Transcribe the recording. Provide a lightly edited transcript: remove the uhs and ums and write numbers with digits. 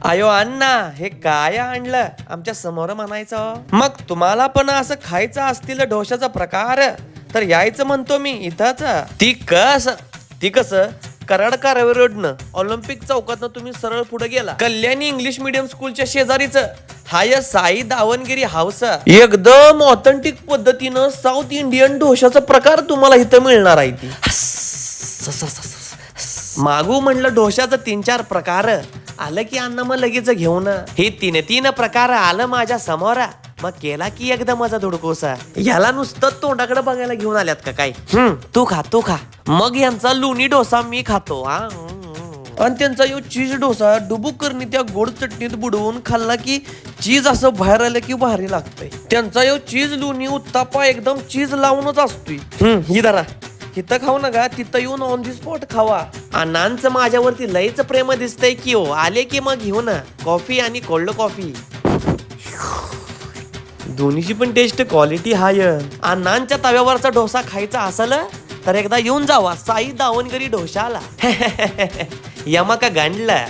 आयो अण्णा, हे काय आणलं आमच्या समोर म्हणायचं. मग तुम्हाला पण असं खायचं असतील ढोशाचा प्रकार तर यायचं म्हणतो मी इथंच. ती कसं कराड कारवे रोडनं ऑलिम्पिक चौकातनं तुम्ही सरळ पुढे गेला, कल्याणी इंग्लिश मीडियम स्कूलच्या शेजारीच हाय साई दावणगिरी हाऊस. एकदम ऑथेंटिक पद्धतीनं साऊथ इंडियन ढोशाचा प्रकार तुम्हाला इथं मिळणार आहे. ती मागू म्हणलं ढोशाचं 3-4 प्रकार आलं की अन्न मग लगेच घेऊन हे 3 प्रकार आलं माझ्या समोर. मग केला की एकदा माझा धुडकोसा. याला नुसतं तोंडाकडे बघायला घेऊन आल्यात का काय. तू खा. मग यांचा लोणी डोसा मी खातो हा. आणि त्यांचा यो चीज डोसा डुबुक करणी त्या गोड चटणीत बुडवून खाल्ला की चीज असं बाहेर आलं की भारी लागतंय. त्यांचा यो चीज लोणी उत्तापा एकदम चीज लावूनच असतोय. ही धरा, इथं खाऊ नका, तिथं येऊन ऑन दी स्पॉट खावा. अण्णांचं माझ्यावरती लयच प्रेम दिसतंय की हो. आले की मग घेऊ ना कॉफी आणि कोल्ड कॉफी. दोन्हीची पण टेस्ट क्वालिटी हाय. अण्णांच्या तव्यावरचा डोसा खायचा असेल तर एकदा येऊन जावा साई दावणगिरी ढोशाला. यमा का गांडला.